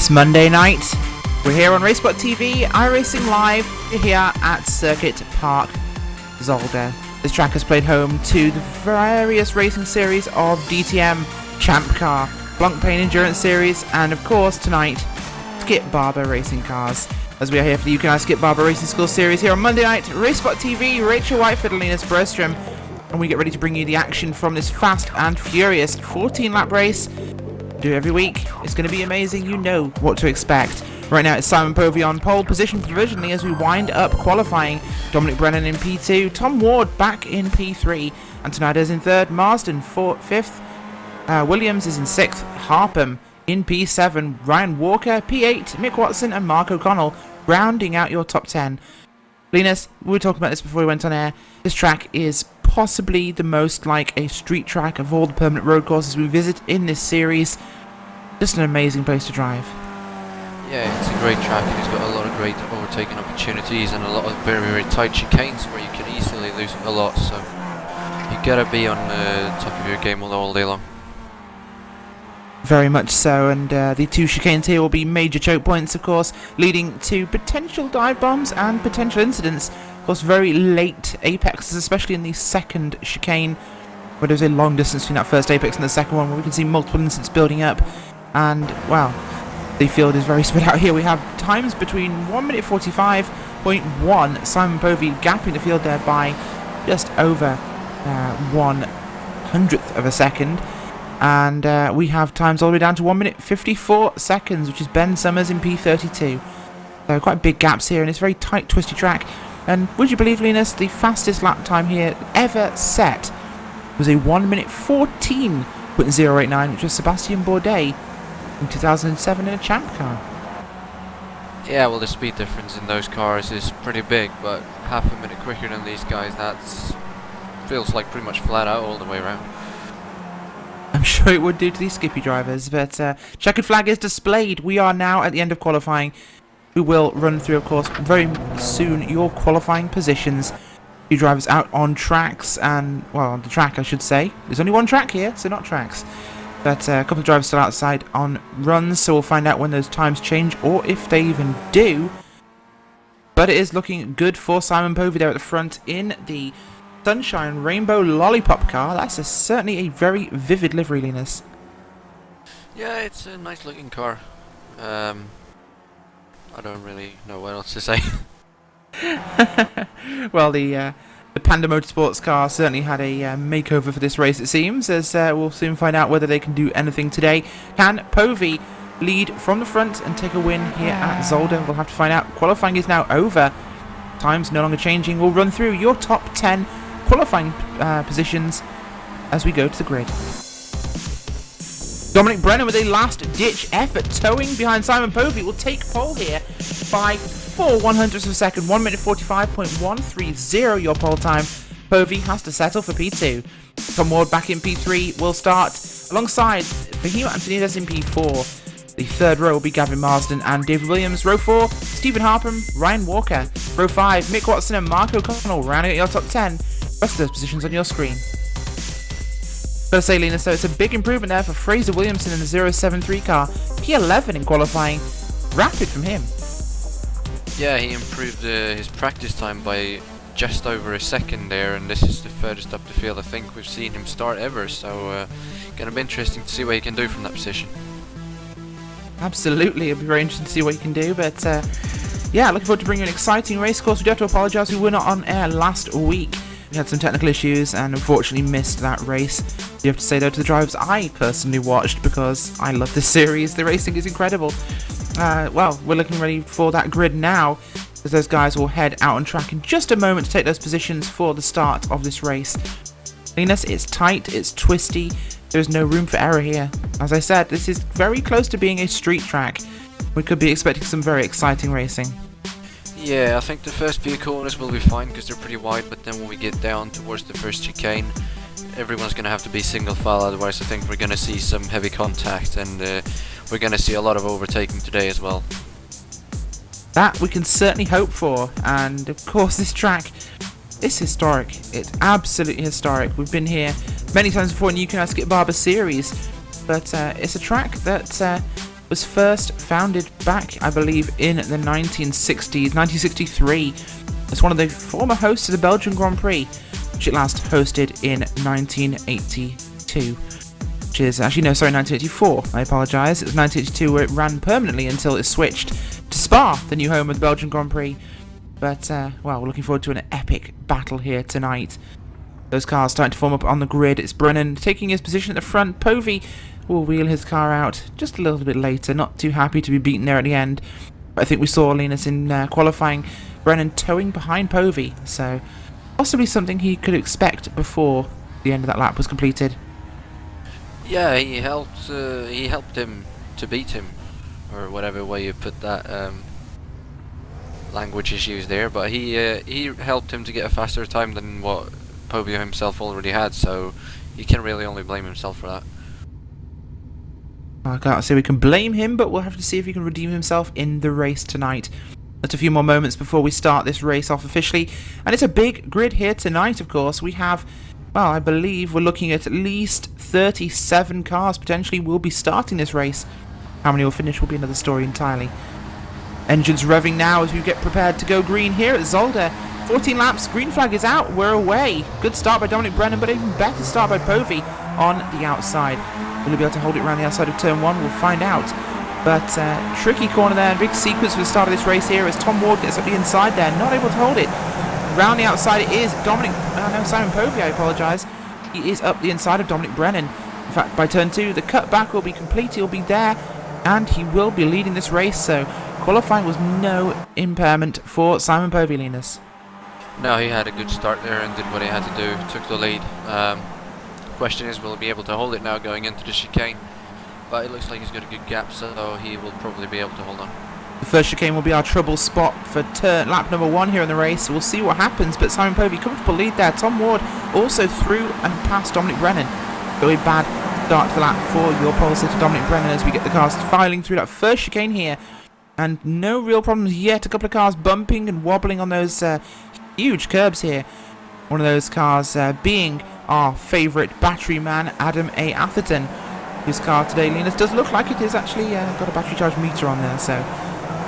It's Monday night. We're here on Racebot TV, iRacing Live, here at Circuit Park Zolder. This track has played home to the various racing series of DTM, Champ Car, Blancpain Endurance Series, and of course tonight, Skip Barber Racing Cars. As we are here for the UKI Skip Barber Racing School Series here on Monday night, Racebot TV, Rachel Whitefield and Linus Bergstrom, and we get ready to bring you the action from this fast and furious 14-lap race. Do every week. It's going to be amazing. You know what to expect. Right now it's Simon Povey on pole position provisionally as we wind up qualifying. Dominic Brennan in P2, Tom Ward back in P3, Antonio is in 3rd, Marsden 5th, Williams is in 6th, Harpham in P7, Ryan Walker P8, Mick Watson and Mark O'Connell rounding out your top 10. Linus, we were talking about this before we went on air. This track is possibly the most like a street track of all the permanent road courses we visit in this series. Just an amazing place to drive. Yeah, it's a great track and it's got a lot of great overtaking opportunities and a lot of very, very tight chicanes where you can easily lose a lot, so you gotta be on top of your game all day long. Very much so, and the two chicanes here will be major choke points, of course, leading to potential dive bombs and potential incidents. Of course, very late apexes, especially in the second chicane, where there's a long distance between that first apex and the second one, where we can see multiple incidents building up. And, well, the field is very spread out here. We have times between 1 minute 45.1, Simon Povey gapping the field there by just over 1/100th of a second. And we have times all the way down to 1 minute 54 seconds, which is Ben Summers in P32. So quite big gaps here, and it's a very tight, twisty track. And would you believe, Linus, the fastest lap time here ever set was a 1 minute 14.089, which was Sebastian Bourdais in 2007 in a Champ car. Yeah, well, the speed difference in those cars is pretty big, but half a minute quicker than these guys, feels like pretty much flat out all the way around. I'm sure it would do to these Skippy drivers, but checkered flag is displayed. We are now at the end of qualifying. We will run through, of course, very soon your qualifying positions. You drivers out on tracks and, well, on the track I should say. There's only one track here, so not tracks. But a couple of drivers still outside on runs, so we'll find out when those times change or if they even do. But it is looking good for Simon Povey there at the front in the Sunshine Rainbow Lollipop car. That's certainly a very vivid livery, Linus. Yeah, it's a nice looking car. I don't really know what else to say. Well, the Panda Motorsports car certainly had a makeover for this race, it seems, as we'll soon find out whether they can do anything today. Can Povey lead from the front and take a win here at Zolder? We'll have to find out. Qualifying is now over. Time's no longer changing. We'll run through your top 10 qualifying positions as we go to the grid. Dominic Brennan with a last-ditch effort, towing behind Simon Povey, will take pole here by 4/100ths of a second, 1 minute 45.130 your pole time. Povey has to settle for P2. Tom Ward back in P3 will start alongside Fahima Antonides in P4. The third row will be Gavin Marsden and David Williams. Row 4, Stephen Harpham, Ryan Walker. Row 5, Mick Watson and Mark O'Connell rounding out your top 10. Rest of those positions on your screen. Gotta say, Linus, so it's a big improvement there for Fraser Williamson in the 073 car. P11 in qualifying. Rapid from him. Yeah, he improved his practice time by just over a second there, and this is the furthest up the field I think we've seen him start ever, so gonna be interesting to see what he can do from that position. Absolutely, it'll be very interesting to see what he can do, but yeah, looking forward to bringing you an exciting race. Of course, we do have to apologise, we were not on air last week. We had some technical issues and unfortunately missed that race. You have to say though to the drivers I personally watched because I love this series. The racing is incredible. Well, we're looking ready for that grid now, as those guys will head out on track in just a moment to take those positions for the start of this race. Linus, it's tight, it's twisty, there's no room for error here. As I said, this is very close to being a street track. We could be expecting some very exciting racing. Yeah, I think the first few corners will be fine because they're pretty wide, but then when we get down towards the first chicane, everyone's going to have to be single file, otherwise I think we're going to see some heavy contact, and we're going to see a lot of overtaking today as well. That we can certainly hope for, and of course this track is historic. It's absolutely historic. We've been here many times before in the UKI Skip Barber series, but it's a track that was first founded back, I believe, in the 1960s, 1963. It's one of the former hosts of the Belgian Grand Prix, which it last hosted in 1982. Which is actually, no, sorry, 1984. I apologise. It was 1982 where it ran permanently until it switched to Spa, the new home of the Belgian Grand Prix. But, well, we're looking forward to an epic battle here tonight. Those cars starting to form up on the grid. It's Brennan taking his position at the front. Povey will wheel his car out just a little bit later. Not too happy to be beaten there at the end. But I think we saw Linus in qualifying. Brennan towing behind Povey. So possibly something he could expect before the end of that lap was completed. Yeah, he helped him to beat him, or whatever way you put that. Language is used there, but he helped him to get a faster time than what Povey himself already had, so he can really only blame himself for that. I can't say we can blame him, but we'll have to see if he can redeem himself in the race tonight. Just a few more moments before we start this race off officially, and it's a big grid here tonight, of course. We have, well, I believe we're looking at least 37 cars potentially will be starting this race. How many will finish will be another story entirely. Engines revving now as we get prepared to go green here at Zolder. 14 laps, green flag is out, we're away. Good start by Dominic Brennan, but even better start by Povey on the outside. Will he be able to hold it around the outside of turn 1? We'll find out. But tricky corner there, and big sequence for the start of this race here as Tom Ward gets up the inside there, not able to hold it. Round the outside it is Simon Povey, I apologise. He is up the inside of Dominic Brennan. In fact, by turn 2, the cutback will be complete, he'll be there, and he will be leading this race, so qualifying was no impairment for Simon Povey, Linus. No, he had a good start there and did what he had to do, took the lead. Question is, will he be able to hold it now going into the chicane? But it looks like he's got a good gap, so he will probably be able to hold on. The first chicane will be our trouble spot for lap number 1 here in the race. We'll see what happens, but Simon Povey, comfortable lead there. Tom Ward also through and past Dominic Brennan. Very bad start to the lap for your pole sitter Dominic Brennan as we get the cars filing through that first chicane here. And no real problems yet. A couple of cars bumping and wobbling on those huge curbs here. One of those cars being our favourite battery man, Adam A. Atherton, whose car today, Linus, does look like it is actually got a battery charge meter on there, so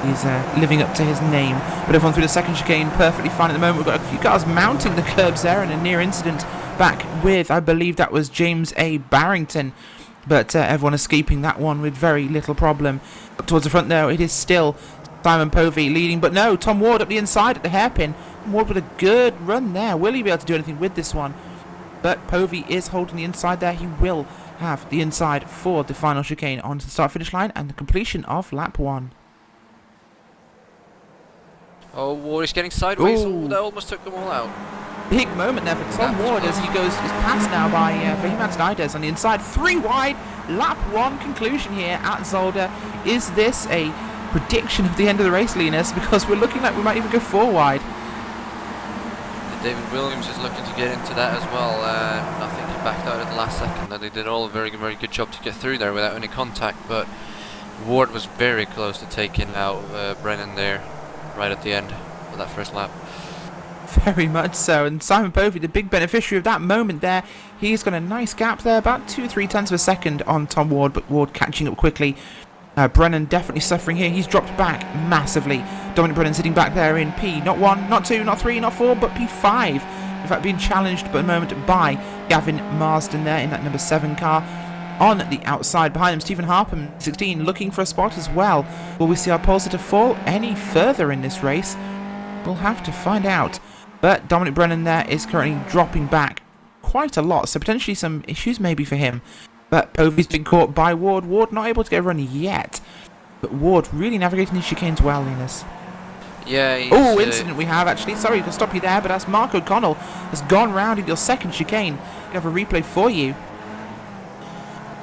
he's living up to his name. But everyone through the second chicane perfectly fine at the moment. We've got a few cars mounting the curbs there, and a near incident back with, I believe that was James A. Barrington, but everyone escaping that one with very little problem. Up towards the front though, it is still Simon Povey leading, but no, Tom Ward up the inside at the hairpin. Ward with a good run there. Will he be able to do anything with this one? But Povey is holding the inside there. He will have the inside for the final chicane onto the start-finish line and the completion of lap 1. Oh, Ward is getting sideways. Ooh. Oh, that almost took them all out. Big moment there for Tom Ward as he is passed now by Vehement Dides on the inside. 3 wide, lap 1 conclusion here at Zolder. Is this a prediction of the end of the race, Linus? Because we're looking like we might even go 4 wide. David Williams is looking to get into that as well. I think he backed out at the last second. They did all a very, very good job to get through there without any contact, but Ward was very close to taking out Brennan there right at the end of that first lap. Very much so, and Simon Povey, the big beneficiary of that moment there. He's got a nice gap there, about 2-3 tenths of a second on Tom Ward, but Ward catching up quickly. Brennan definitely suffering here. He's dropped back massively. Dominic Brennan sitting back there in P. Not 1, not 2, not 3, not 4, but P5. In fact, being challenged at the moment by Gavin Marsden there in that number 7 car. On the outside behind him, Stephen Harpham, 16, looking for a spot as well. Will we see our pole sitter fall any further in this race? We'll have to find out. But Dominic Brennan there is currently dropping back quite a lot, so potentially some issues maybe for him. But Povey's been caught by Ward. Ward not able to get a run yet. But Ward really navigating these chicanes well, Linus. Yeah, oh, incident we have actually. Sorry to stop you there, but that's Mark O'Connell has gone round in your second chicane. We have a replay for you.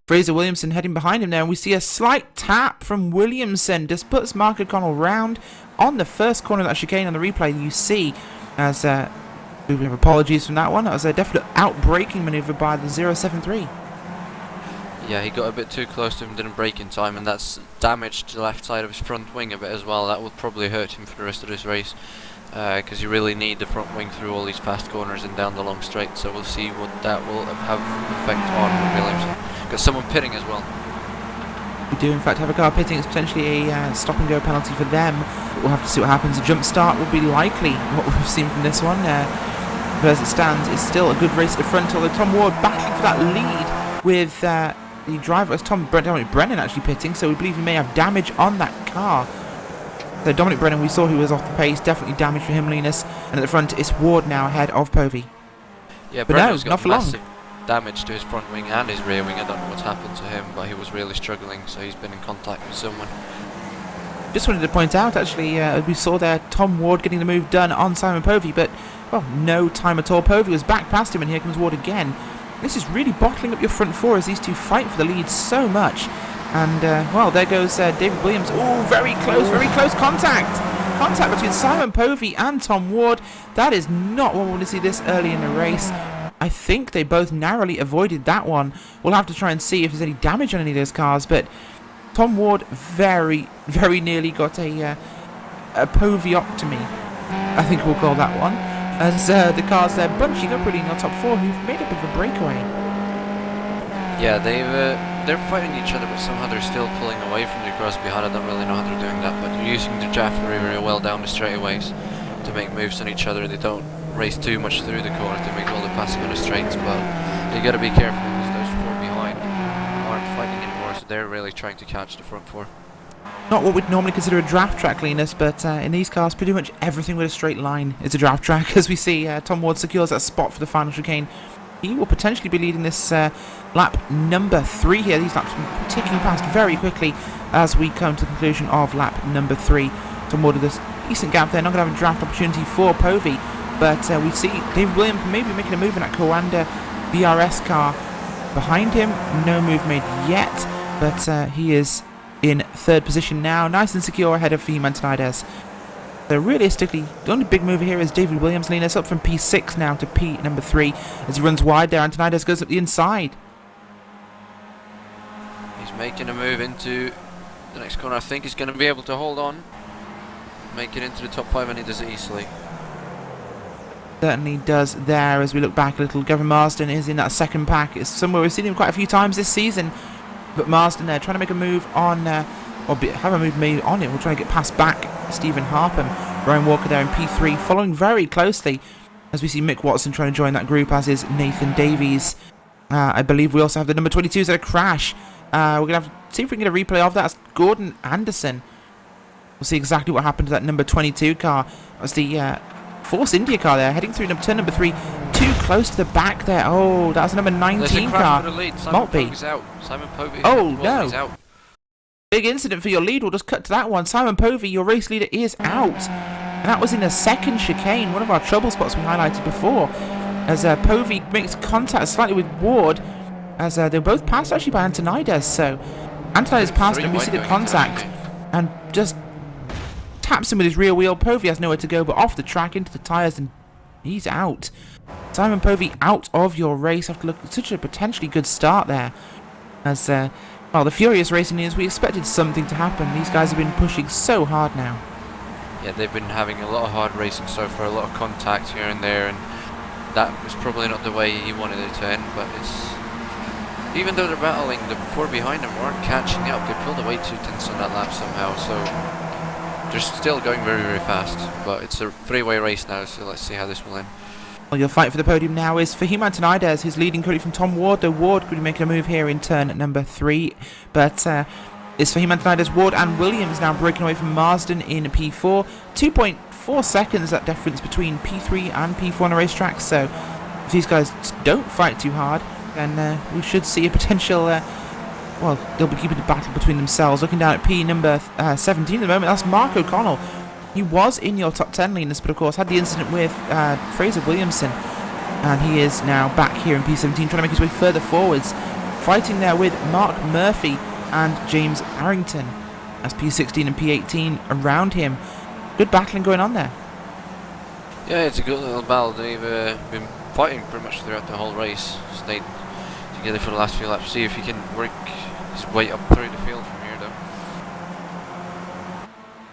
Fraser Williamson heading behind him there, and we see a slight tap from Williamson. Just puts Mark O'Connell round on the first corner of that chicane on the replay. You see, as we have apologies from that one. That was a definite outbraking manoeuvre by the 073. Yeah, he got a bit too close to him, didn't brake in time, and that's damaged the left side of his front wing a bit as well. That will probably hurt him for the rest of this race, because you really need the front wing through all these fast corners and down the long straight, so we'll see what that will have effect on Williamson. Got someone pitting as well. We do in fact have a car pitting. It's potentially a stop and go penalty for them. We'll have to see what happens. A jump start will be likely what we've seen from this one. But as it stands, it's still a good race at the front, although Tom Ward battling for that lead with the driver. It's Dominic Brennan actually pitting, so we believe he may have damage on that car. So Dominic Brennan, we saw who was off the pace, definitely damage for him, Linus. And at the front, it's Ward now ahead of Povey. Yeah, but Brennan's no, not got for long. massive damage to his front wing and his rear wing. I don't know what's happened to him, but he was really struggling, so he's been in contact with someone. Just wanted to point out, actually, we saw there Tom Ward getting the move done on Simon Povey, but, well, no time at all. Povey was back past him, and here comes Ward again. This is really bottling up your front four as these two fight for the lead so much. And, well, there goes David Williams. Oh, very close contact. Contact between Simon Povey and Tom Ward. That is not what we want to see this early in the race. I think they both narrowly avoided that one. We'll have to try and see if there's any damage on any of those cars, but Tom Ward very nearly got a Poveyoctomy, I think we'll call that one, as the cars there bunching up really in the top four, who've made a bit of a breakaway. Yeah, they're fighting each other, but somehow they're still pulling away from the cars behind. I don't really know how they're doing that, but they're using the Jaffa very well down the straightaways to make moves on each other. They don't race too much through the corners. They make all the passing on the straights, but you got to be careful because those four behind aren't fighting anymore, so they're really trying to catch the front four. Not what we'd normally consider a draft track, Linus, but in these cars, pretty much everything with a straight line is a draft track. As we see, Tom Ward secures that spot for the final chicane. He will potentially be leading this lap number 3 here. These laps ticking past very quickly as we come to the conclusion of lap number 3. Tom Ward with this decent gap there. Not going to have a draft opportunity for Povey, but we see David Williams maybe making a move in that Coanda BRS car. Behind him, no move made yet, but he is in 3rd position now, nice and secure ahead of Fehim Antonides. So realistically, the only big mover here is David Williams, leading us up from P6 now to P number 3 as he runs wide there. Antonides goes up the inside. He's making a move into the next corner. I think he's going to be able to hold on, make it into the top 5, and he does it easily. Certainly does there as we look back a little. Gavin Marsden is in that second pack. It's somewhere we've seen him quite a few times this season, but Marsden there trying to make a move on have a move made on it. We'll try to get past back Stephen Harpham. Ryan Walker there in P3, following very closely as we see Mick Watson trying to join that group, as is Nathan Davies. I believe we also have the number 22s at a crash. We're going to have to see if we can get a replay of that. That's Gordon Anderson. We'll see exactly what happened to that number 22 car. That's the Force India car there, heading through turn number 3. Too close to the back there. Oh, that's a number 19 car. Simon Povey. Oh, no. Out. Big incident for your lead. We'll just cut to that one. Simon Povey, your race leader, is out. And that was in a second chicane, one of our trouble spots we highlighted before. As Povey makes contact slightly with Ward, as they were both passed actually by Antonides. So Antonides passed and we see the contact and just taps him with his rear wheel. Povey has nowhere to go but off the track into the tyres, and he's out. Simon Povey out of your race after looking at such a potentially good start there. As well, the furious racing is, we expected something to happen. These guys have been pushing so hard now. Yeah, they've been having a lot of hard racing so far, a lot of contact here and there, and that was probably not the way he wanted it to end. But it's, even though they're battling, the four behind them aren't catching up. They pulled away 2 tenths on that lap somehow, so they're still going very fast. But it's a 3-way race now, so let's see how this will end. Well, your fight for the podium now is Fehim Antonides, who's leading currently from Tom Ward, though Ward could be making a move here in turn number 3. But it's Fehim Antonides, Ward and Williams now breaking away from Marsden in P4. 2.4 seconds that difference between P3 and P4 on a racetrack, so if these guys don't fight too hard, then we should see a potential, well, they'll be keeping the battle between themselves. Looking down at P number 17 at the moment, that's Mark O'Connell. He was in your top 10, Linus, but of course had the incident with Fraser Williamson, and he is now back here in P17 trying to make his way further forwards, fighting there with Mark Murphy and James Arrington as P16 and P18 around him. Good battling going on there. Yeah, it's a good little battle. They've been fighting pretty much throughout the whole race. Stayed together for the last few laps. See if he can work his way up through the field from here, though.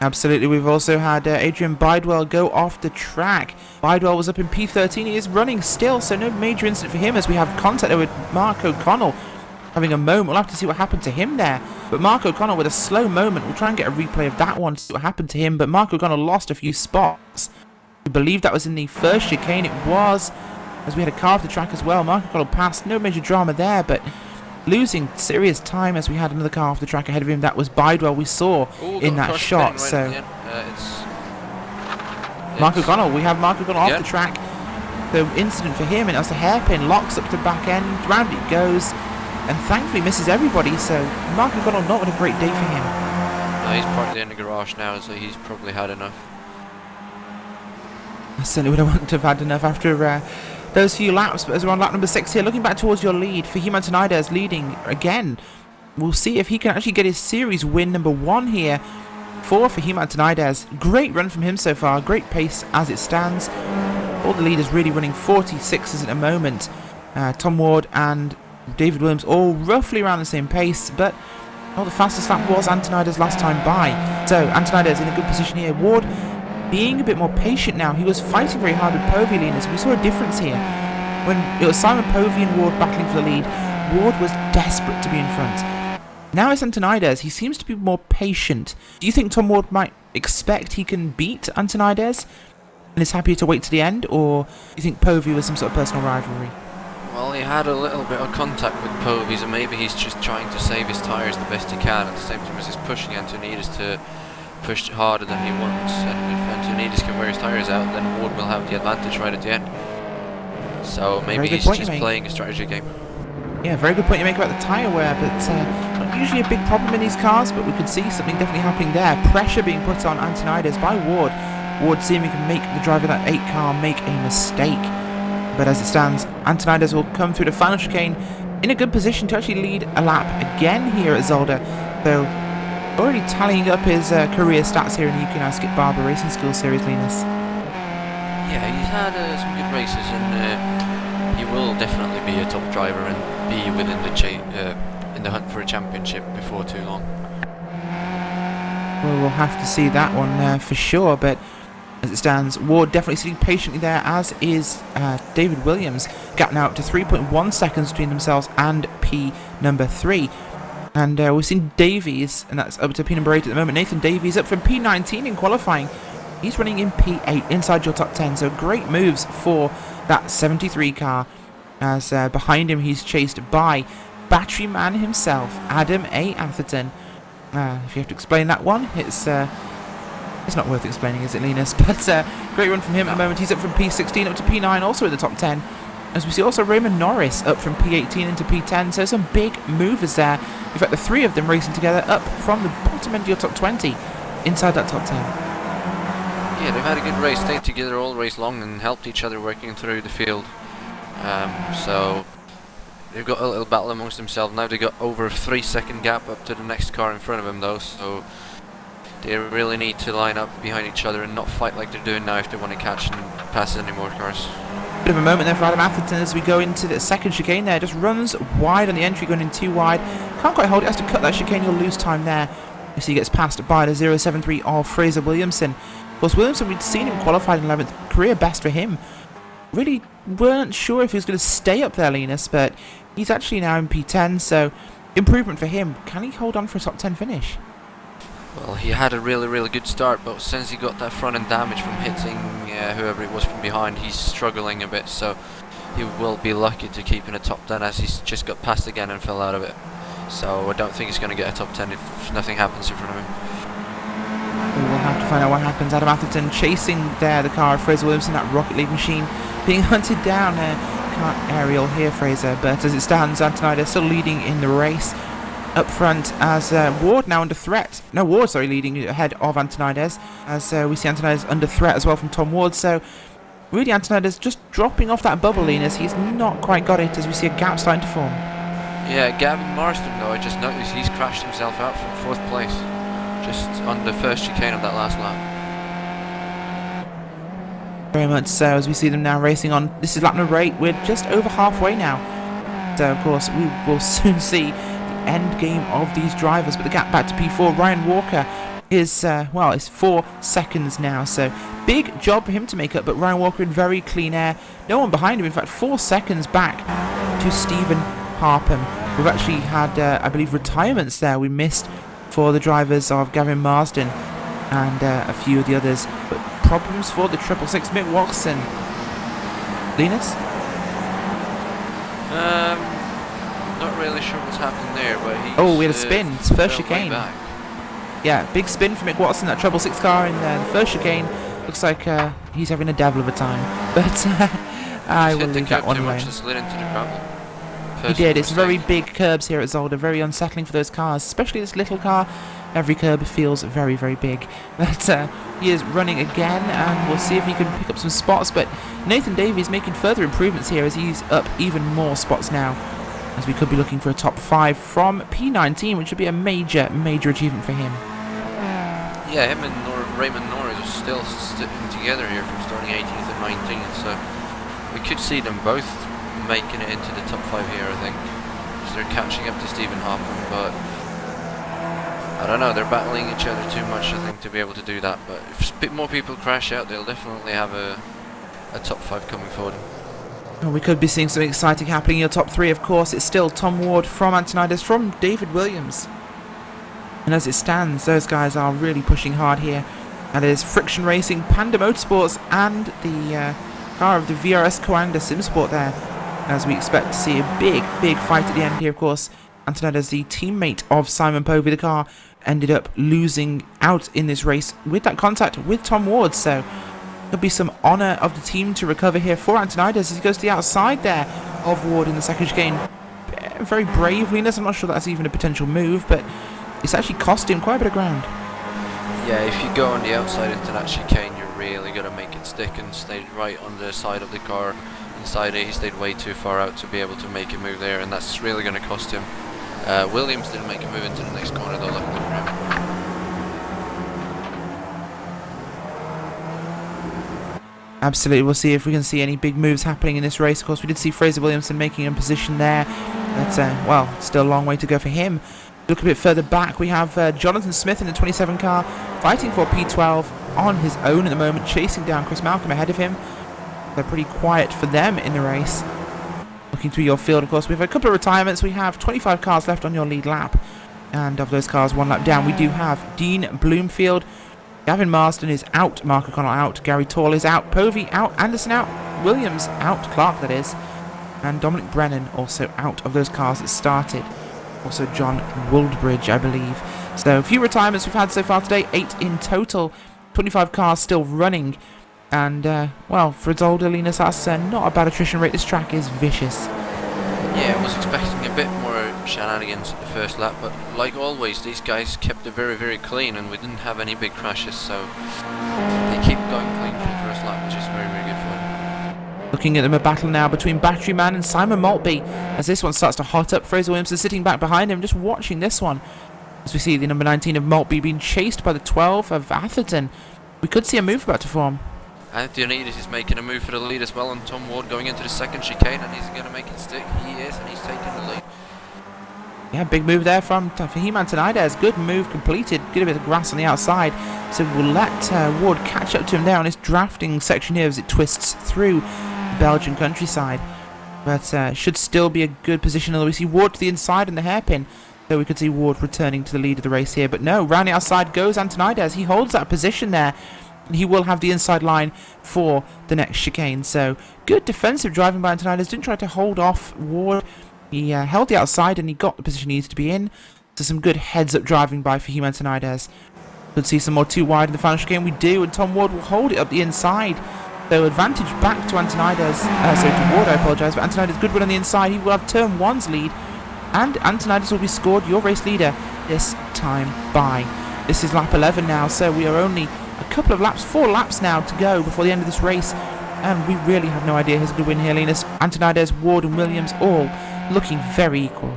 Absolutely. We've also had Adrian Bidewell go off the track. Bidewell was up in P13. He is running still, so no major incident for him as we have contact there with Mark O'Connell. having a moment. We'll have to see what happened to him there. But Mark O'Connell with a slow moment. We'll try and get a replay of that one to see what happened to him. But Mark O'Connell lost a few spots. We believe that was in the first chicane. It was, as we had a car off the track as well. Mark O'Connell passed. No major drama there, but losing serious time as we had another car off the track ahead of him. That was Bidewell we saw in that shot. So Mark O'Connell, we have Mark O'Connell off the track. The incident for him, and that's a hairpin, locks up to back end, round it goes, and thankfully misses everybody. So Mark O'Connell, not a great day for him. He's probably in the garage now, so he's probably had enough. I certainly would have wanted to have had enough after those few laps. But as we're on lap number 6 here, looking back towards your lead, Fahim Antonides leading again. We'll see if he can actually get his series win number 1 here for Fahim Antonides. Great run from him so far, great pace as it stands. All the leaders really running 46s at the moment. Tom Ward and David Williams all roughly around the same pace, but the fastest lap was Antonides last time by. So Antonides in a good position here. Ward being a bit more patient now. He was fighting very hard with Povey, Linus. We saw a difference here. When it was Simon Povey and Ward battling for the lead, Ward was desperate to be in front. Now it's Antonides. He seems to be more patient. Do you think Tom Ward might expect he can beat Antonides and is happy to wait to the end, or do you think Povey was some sort of personal rivalry? Well, he had a little bit of contact with Povey, so maybe he's just trying to save his tyres the best he can at the same time as he's pushing Antonides to push harder than he wants. And if Antonides can wear his tyres out, then Ward will have the advantage right at the end. So maybe he's just playing a strategy game. Yeah, very good point you make about the tyre wear, but not usually a big problem in these cars, but we could see something definitely happening there. Pressure being put on Antonides by Ward. Ward seeing we can make the driver of that 8 car make a mistake. But as it stands, Antonides will come through the final chicane in a good position to actually lead a lap again here at Zolder. So already tallying up his career stats here in the UK Skip Barber Racing School Series, Linus. Yeah, he's had some good races, and he will definitely be a top driver and be within the in the hunt for a championship before too long. Well, we'll have to see that one for sure, but as it stands, Ward definitely sitting patiently there, as is David Williams. Gap now up to 3.1 seconds between themselves and P number 3. And we've seen Davies, and that's up to P number 8 at the moment. Nathan Davies up from P19 in qualifying. He's running in P8 inside your top 10, so great moves for that 73 car. As behind him he's chased by Battery Man himself, Adam A. Atherton. If you have to explain that one, it's not worth explaining, is it, Linus? But great run from him at the moment. He's up from P16 up to P9, also in the top 10. As we see also Raymond Norris up from P18 into P10, so some big movers there. In fact, the 3 of them racing together up from the bottom end of your top 20 inside that top 10. Yeah, they've had a good race, stayed together all race long and helped each other working through the field. So they've got a little battle amongst themselves. Now they've got over a 3-second gap up to the next car in front of them though, so they really need to line up behind each other and not fight like they're doing now if they want to catch and pass any more cars. Bit of a moment there for Adam Atherton as we go into the second chicane there. Just runs wide on the entry, going in too wide. Can't quite hold it, has to cut that chicane, you'll lose time there. You see he gets passed by the 073 of Fraser Williamson. Of course, Williamson, we'd seen him qualified in 11th, career best for him. Really weren't sure if he was going to stay up there, Linus, but he's actually now in P10, so improvement for him. Can he hold on for a top 10 finish? Well, he had a really good start, but since he got that front end damage from hitting whoever it was from behind, he's struggling a bit, so he will be lucky to keep in a top 10 as he's just got passed again and fell out of it. So I don't think he's going to get a top 10 if nothing happens in front of him. We will have to find out what happens. Adam Atherton chasing there the car of Fraser Williamson, that Rocket League machine being hunted down. Can't aerial here, Fraser, but as it stands, Antonides still leading in the race. Up front as Ward now under threat. No, Ward, sorry, leading ahead of Antonides, as we see Antonides under threat as well from Tom Ward. So really Antonides just dropping off that bubble, Linus. He's not quite got it as we see a gap starting to form. Yeah, Gavin Marston though, I just noticed he's crashed himself out from 4th place. Just on the first chicane of that last lap. Very much so, as we see them now racing on. This is lap number 8. We're just over halfway now. So of course we will soon see end game of these drivers, but the gap back to P4. Ryan Walker is well, it's 4 seconds now, so big job for him to make up, but Ryan Walker in very clean air, no one behind him, in fact 4 seconds back to Stephen Harpham. We've actually had, I believe, retirements there we missed for the drivers of Gavin Marsden and a few of the others. But problems for the 666 Mick Watson. Linus? Not really sure what's happening there, but he's... Oh, we had a spin. It's first fell way chicane. back. Yeah, big spin for Mick Watson, that 666 car in the first chicane. Looks like he's having a devil of a time. But I will leave that one too alone. much and slid into the gravel. He did. It's very big curbs here at Zolder, very unsettling for those cars, especially this little car. Every curb feels very, very big. But he is running again, and we'll see if he can pick up some spots. But Nathan Davies making further improvements here as he's up even more spots now, as we could be looking for a top 5 from P19, which would be a major, major achievement for him. Yeah, him and Raymond Norris are still sticking together here from starting 18th and 19th, so we could see them both making it into the top 5 here, I think, because they're catching up to Stephen Hoffman, but I don't know, they're battling each other too much, I think, to be able to do that. But if a bit more people crash out, they'll definitely have a top 5 coming forward. Well, we could be seeing something exciting happening in your top 3, of course. It's still Tom Ward from Antonidas, from David Williams. And as it stands, those guys are really pushing hard here. That is Friction Racing, Panda Motorsports, and the car of the VRS Coanda Simsport there. As we expect to see a big, big fight at the end here, of course. Antonidas, the teammate of Simon Povey, the car, ended up losing out in this race with that contact with Tom Ward. So there'll be some honour of the team to recover here for Antonidas as he goes to the outside there of Ward in the second chicane. Very bravely. I'm not sure that's even a potential move, but it's actually cost him quite a bit of ground. Yeah, if you go on the outside into that chicane, you're really going to make it stick, and stayed right on the side of the car. Inside it, he stayed way too far out to be able to make a move there, and that's really going to cost him. Williams didn't make a move into the next corner though, luckily for him. Absolutely, we'll see if we can see any big moves happening in this race. Of course, we did see Fraser Williamson making a position there. That's, well, still a long way to go for him. Look a bit further back, we have Jonathan Smith in the 27 car, fighting for P12 on his own at the moment, chasing down Chris Malcolm ahead of him. They're pretty quiet for them in the race. Looking through your field, of course, we have a couple of retirements. We have 25 cars left on your lead lap, and of those cars, 1 lap down, we do have Dean Bloomfield. Gavin Marsden is out, Mark O'Connell out, Gary Tall is out, Povey out, Anderson out, Williams out, Clark that is, and Dominic Brennan also out of those cars that started. Also John Woldbridge, I believe. So a few retirements we've had so far today, 8 in total, 25 cars still running. And, well, for Zolder, Linus, that's not a bad attrition rate. This track is vicious. Yeah, I was expecting a bit more shenanigans at the first lap, but like always, these guys kept it very, very clean, and we didn't have any big crashes, so they keep going clean for the first lap, which is very, very good for them. Looking at them, a battle now between Battery Man and Simon Maltby, as this one starts to hot up. Fraser Williamson sitting back behind him, just watching this one. As we see the number 19 of Maltby being chased by the 12 of Atherton. We could see a move about to form. Antonidas is making a move for the lead as well, and Tom Ward going into the second chicane, and he's going to make it stick. He is, and he's taking the lead. Yeah, big move there from Fahim Antonidas. Good move completed. Get a bit of grass on the outside. So we'll let Ward catch up to him there on this drafting section here as it twists through the Belgian countryside. But should still be a good position, although we see Ward to the inside and the hairpin. So we could see Ward returning to the lead of the race here. But no, round the outside goes Antonidas. He holds that position there. He will have the inside line for the next chicane. So good defensive driving by Antonidas. Didn't try to hold off Ward. He held the outside and he got the position he needed to be in. So some good heads-up driving by Fahim Antonidas. Could see some more too wide in the final chicane. We do, and Tom Ward will hold it up the inside. So advantage back to Antonidas. So to Ward, I apologise. But Antonidas, good one on the inside. He will have turn 1's lead. And Antonidas will be scored your race leader this time by. This is lap 11 now. So we are only a couple of laps, 4 laps now to go before the end of this race, and we really have no idea who's going to win here. Linus, Antonidas, Ward and Williams all looking very equal.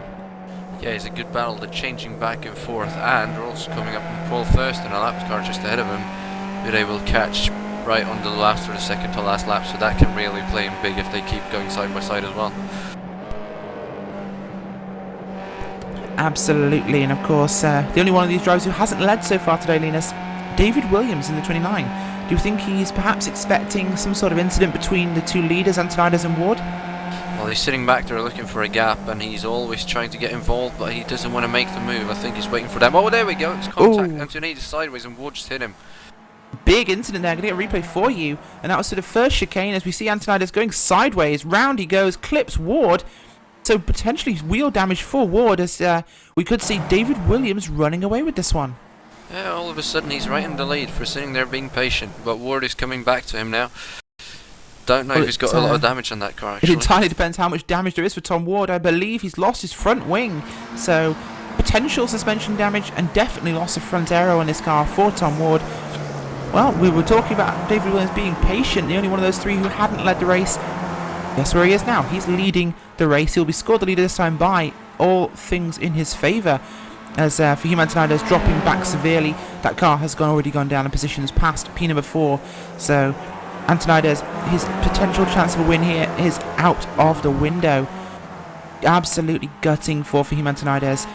Yeah, it's a good battle. They're changing back and forth, and they're also coming up in pole first in a lap car just ahead of him, who they will catch right on the last or the second to last lap, so that can really play him big if they keep going side by side as well. Absolutely, and of course the only one of these drivers who hasn't led so far today, Linus, David Williams in the 29. Do you think he's perhaps expecting some sort of incident between the two leaders, Antonidas and Ward? Well, he's sitting back there looking for a gap, and he's always trying to get involved, but he doesn't want to make the move. I think he's waiting for them. Oh, there we go. It's contact. Ooh. Antonides sideways, and Wood just hit him. Big incident there. Going to get a replay for you. And that was to the first chicane as we see Antonides going sideways. Round he goes, clips Ward. So potentially wheel damage for Ward as we could see David Williams running away with this one. Yeah, all of a sudden he's right in the lead for sitting there being patient, but Ward is coming back to him now. Don't know if he's got a lot of damage on that car, actually. It entirely depends how much damage there is for Tom Ward. I believe he's lost his front wing, so potential suspension damage and definitely loss of front aero on this car for Tom Ward. Well, we were talking about David Williams being patient, the only one of those three who hadn't led the race. Guess where he is now? He's leading the race. He'll be scored the leader this time by all things in his favour. As Fahim Antonides dropping back severely, that car has already gone down in positions past P number 4. So Antonides, his potential chance of a win here is out of the window. Absolutely gutting for Fahim Antonides.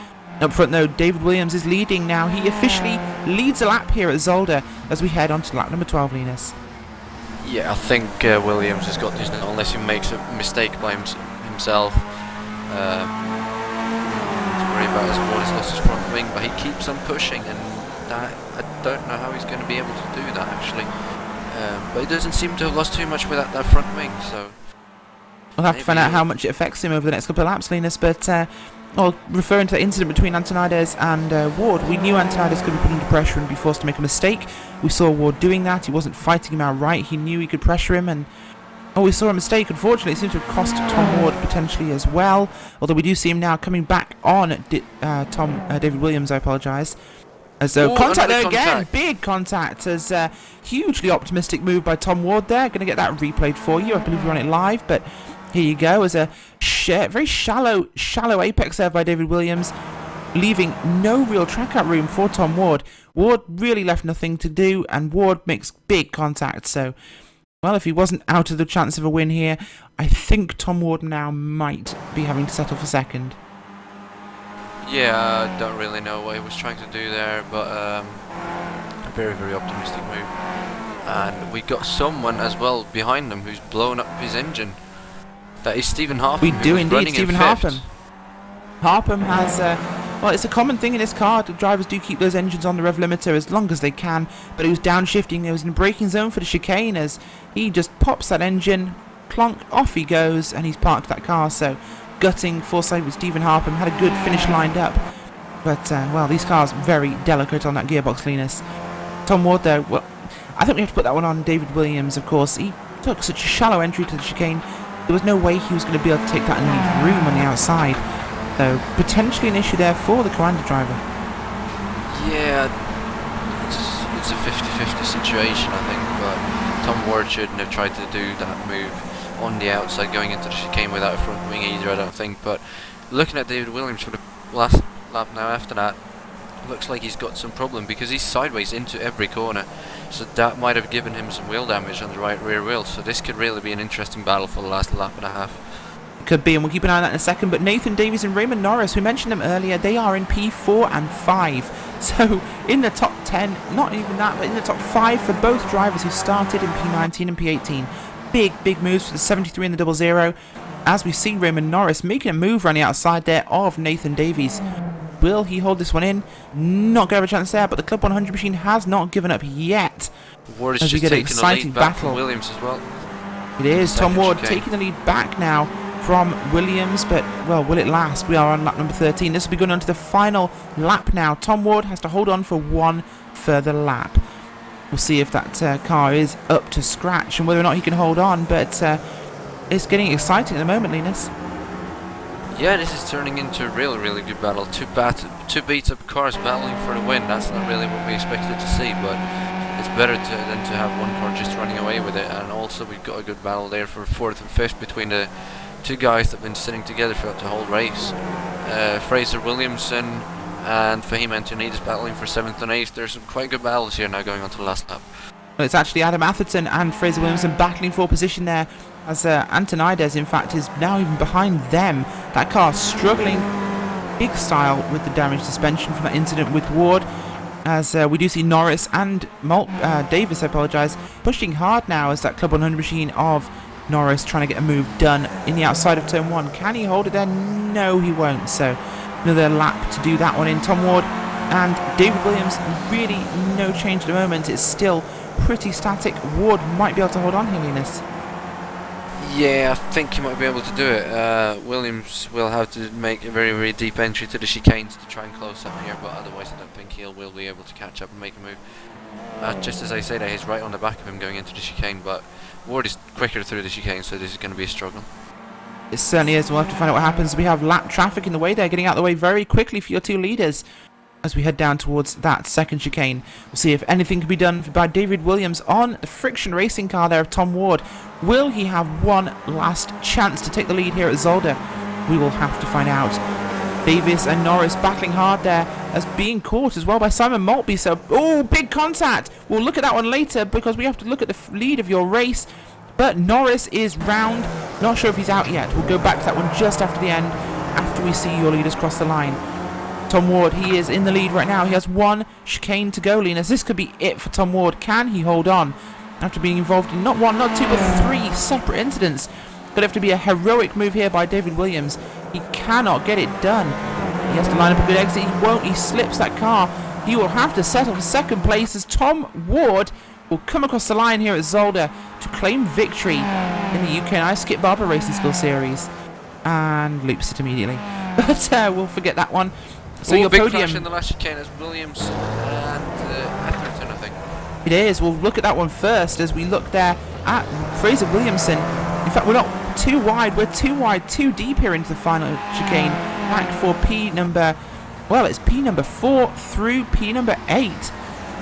Up front though, David Williams is leading now. He officially leads a lap here at Zolder as we head on to lap number 12, Linus. Yeah, I think Williams has got this now, unless he makes a mistake by himself. To worry about his Ward has lost his front wing, but he keeps on pushing, and that, I don't know how he's going to be able to do that actually. But he doesn't seem to have lost too much without that front wing, so we'll have to find out how much it affects him over the next couple of laps, Linus. But well, referring to the incident between Antonides and Ward, we knew Antonides could be put under pressure and be forced to make a mistake. We saw Ward doing that. He wasn't fighting him outright. He knew he could pressure him, and we saw a mistake. Unfortunately, it seems to have cost Tom Ward potentially as well. Although we do see him now coming back on David Williams. I apologise. So contact there again, big contact. As hugely optimistic move by Tom Ward there. Going to get that replayed for you. I believe you're on it live, but here you go. As a very shallow apex there by David Williams, leaving no real track out room for Tom Ward. Ward really left nothing to do, and Ward makes big contact. So, well, if he wasn't out of the chance of a win here, I think Tom Ward now might be having to settle for second. Yeah, I don't really know what he was trying to do there, but a very, very optimistic move. And we got someone as well behind him who's blown up his engine. That is Stephen Harpham. We do indeed, Stephen Harpham. Harpham has, well, it's a common thing in this car. The drivers do keep those engines on the rev limiter as long as they can, but he was downshifting. He was in the braking zone for the chicane as he just pops that engine, clonk, off he goes, and he's parked that car. So gutting foresight with Stephen Harpham. Had a good finish lined up, but well, these cars very delicate on that gearbox, Linus. Tom Ward though, well, I think we have to put that one on David Williams. Of course, he took such a shallow entry to the chicane. There was no way he was going to be able to take that and leave room on the outside. So potentially an issue there for the Coanda driver. Yeah, it's a 50-50 situation, I think, but Tom Ward shouldn't have tried to do that move on the outside going into the chicane without a front wing either, I don't think. But looking at David Williams for the last lap now after that, looks like he's got some problem because he's sideways into every corner, so that might have given him some wheel damage on the right rear wheel. So this could really be an interesting battle for the last lap and a half. Could be, and we'll keep an eye on that in a second. But Nathan Davies and Raymond Norris, we mentioned them earlier, they are in P4 and 5. So in the top 10, not even that, but in the top 5 for both drivers who started in P19 and P18. Big moves for the 73 and the 00. As we see Raymond Norris making a move around the outside there of Nathan Davies. Will he hold this one in? Not going to have a chance there, but the Club 100 machine has not given up yet. Ward is just taking the lead back from Williams as well. It is Tom Ward taking the lead back now from Williams, but well, will it last? We are on lap number 13. This will be going on to the final lap now. Tom Ward has to hold on for one further lap. We'll see if that car is up to scratch and whether or not he can hold on, but it's getting exciting at the moment, Linus. Yeah, this is turning into a really good battle. Two beat up cars battling for the win. That's not really what we expected to see, but it's better than to have one car just running away with it. And also we've got a good battle there for 4th and 5th between the two guys that have been sitting together throughout the whole race. Fraser Williamson and Fahim Antonides battling for 7th and 8th. There's some quite good battles here now going on to the last lap. Well, it's actually Adam Atherton and Fraser Williamson battling for position there, as Antonides, in fact, is now even behind them. That car struggling big style with the damaged suspension from that incident with Ward, as we do see Norris and Davis, I apologise, pushing hard now as that Club 100 machine of Norris trying to get a move done in the outside of turn 1. Can he hold it there? No, he won't. So another lap to do that one in. Tom Ward and David Williams, really no change at the moment. It's still pretty static. Ward might be able to hold on here, Linus. Yeah, I think he might be able to do it. Williams will have to make a very, very deep entry to the chicanes to try and close up here, but otherwise I don't think he will be able to catch up and make a move. Just as I say that, he's right on the back of him going into the chicane, but Ward is quicker through the chicane, so this is going to be a struggle. It certainly is. We'll have to find out what happens. We have lap traffic in the way there, getting out of the way very quickly for your two leaders. As we head down towards that second chicane, we'll see if anything can be done by David Williams on the friction racing car there of Tom Ward. Will he have one last chance to take the lead here at Zolder? We will have to find out. Davis and Norris battling hard there, as being caught as well by Simon Maltby. So, oh, big contact. We'll look at that one later because we have to look at the lead of your race. But Norris is round. Not sure if he's out yet. We'll go back to that one just after the end, after we see your leaders cross the line. Tom Ward, he is in the lead right now. He has one chicane to go, Linus. This could be it for Tom Ward. Can he hold on after being involved in not one, not two, but 3 separate incidents? Gonna have to be a heroic move here by David Williams. He cannot get it done. He has to line up a good exit. He won't. He slips that car. He will have to settle for second place as Tom Ward will come across the line here at Zolder to claim victory in the UK and I Skip Barber Racing School Series. And loops it immediately. But we'll forget that one. So your big podium crash in the last chicane is Williams and Atherton, I think. It is. We'll look at that one first as we look there at Fraser Williamson. In fact, we're not too wide. We're too wide, too deep here into the final chicane. Back for P number, well, it's P number 4 through P number 8.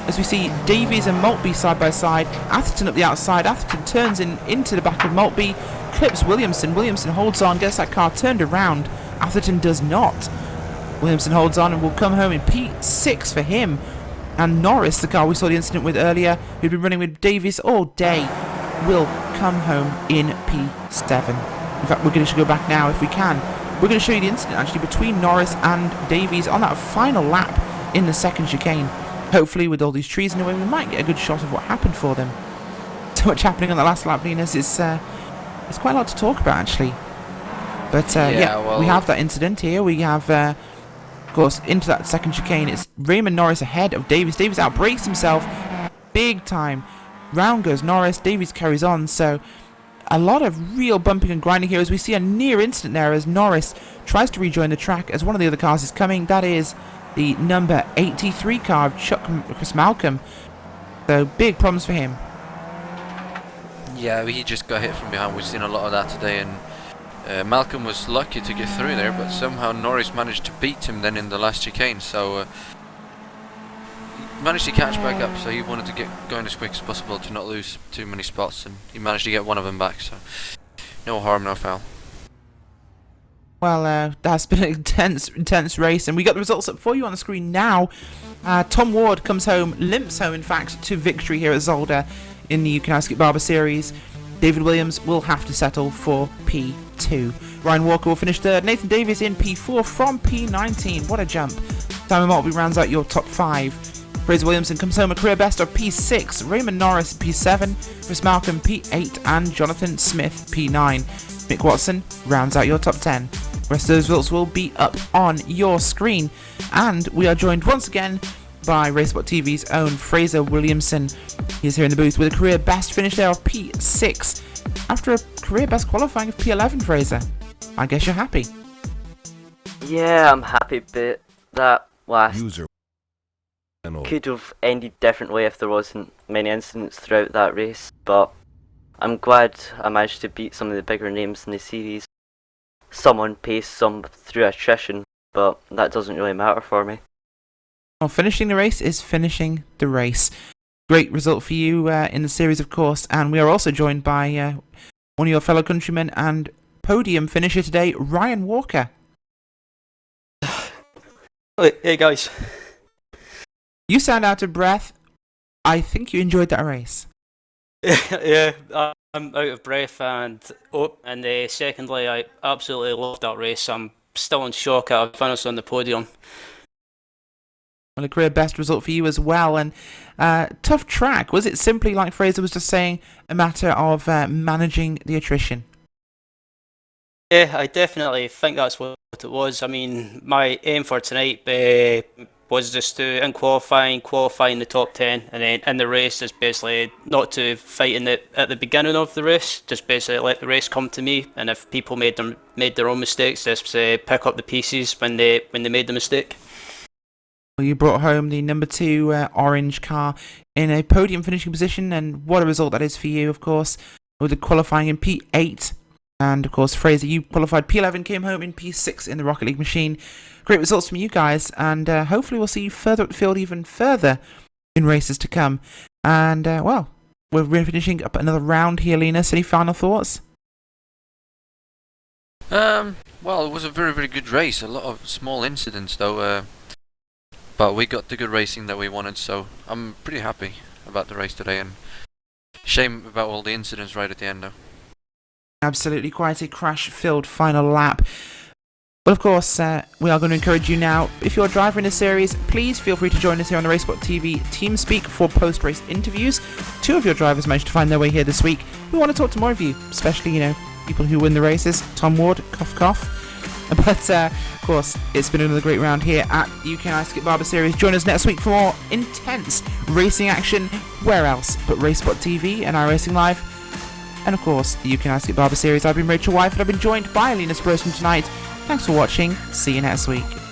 As we see Davies and Maltby side by side. Atherton up the outside. Atherton turns into the back of Maltby, clips Williamson. Williamson holds on, gets that car turned around. Atherton does not. Williamson holds on and will come home in P6 for him. And Norris, the car we saw the incident with earlier, who'd been running with Davies all day, will come home in P7. In fact, we're going to go back now if we can. We're going to show you the incident actually between Norris and Davies on that final lap in the second chicane. Hopefully, with all these trees in the way, we might get a good shot of what happened for them. So much happening on the last lap, Linus. It's quite a lot to talk about actually. But well, we have that incident here. We have, of course, into that second chicane. It's Raymond Norris ahead of Davies. Davies outbrakes himself big time. Round goes Norris. Davies carries on. So a lot of real bumping and grinding here as we see a near incident there as Norris tries to rejoin the track as one of the other cars is coming. That is the number 83 car of Chris Malcolm. So big problems for him. Yeah, he just got hit from behind. We've seen a lot of that today, and Malcolm was lucky to get through there, but somehow Norris managed to beat him then in the last chicane. So he managed to catch back up. So he wanted to get going as quick as possible to not lose too many spots, and he managed to get one of them back. So no harm, no foul. Well, that's been an intense race, and we got the results up for you on the screen now. Tom Ward comes home, limps home, in fact, to victory here at Zolder in the UK Skip Barber Series. David Williams will have to settle for P2. Ryan Walker will finish third. Nathan Davies in P4 from P19. What a jump. Simon Maltby rounds out your top 5. Fraser Williamson comes home a career best of P6. Raymond Norris P7. Chris Malcolm P8. And Jonathan Smith P9. Mick Watson rounds out your top 10. The rest of those results will be up on your screen. And we are joined once again by Racebot TV's own Fraser Williamson. He's here in the booth with a career best finish there of P6 after a career best qualifying of P11, Fraser. I guess you're happy. Yeah, I'm happy, but that last could have ended differently if there wasn't many incidents throughout that race, but I'm glad I managed to beat some of the bigger names in the series. Someone paced some through attrition, but that doesn't really matter for me. Well, finishing the race is finishing the race. Great result for you in the series, of course, and we are also joined by one of your fellow countrymen and podium finisher today, Ryan Walker. Hey guys. You sound out of breath. I think you enjoyed that race. Yeah, I'm out of breath, and secondly, I absolutely loved that race. I'm still in shock. I finished on the podium. Well, a career best result for you as well. And tough track. Was it simply, like Fraser was just saying, a matter of managing the attrition? Yeah, I definitely think that's what it was. I mean, my aim for tonight was just to, in qualifying the top 10, and then in the race is basically not to fight in at the beginning of the race, just basically let the race come to me, and if people made their own mistakes, just pick up the pieces when they made the mistake. Well, you brought home the number 2 orange car in a podium finishing position, and what a result that is for you, of course, with the qualifying in P8. And of course, Fraser, you qualified P11, came home in P6 in the Rocket League machine. Great results from you guys, and hopefully we'll see you further up the field even further in races to come. And, well, we're finishing up another round here, Linus. Any final thoughts? Well, it was a very, very good race. A lot of small incidents, though. But we got the good racing that we wanted, so I'm pretty happy about the race today. And shame about all the incidents right at the end, though. Absolutely quite a crash-filled final lap. Well, of course, we are going to encourage you now. If you're a driver in the series, please feel free to join us here on the RaceSpot TV TeamSpeak for post-race interviews. 2 of your drivers managed to find their way here this week. We want to talk to more of you, especially, you know, people who win the races. Tom Ward, cough cough. But, of course, it's been another great round here at the UK iSkip Barber Series. Join us next week for more intense racing action. Where else but RaceSpot TV and iRacing Live? And of course, the UK iSkip Barber Series. I've been Rachel Wyford. I've been joined by Linus Brosnan tonight. Thanks for watching. See you next week.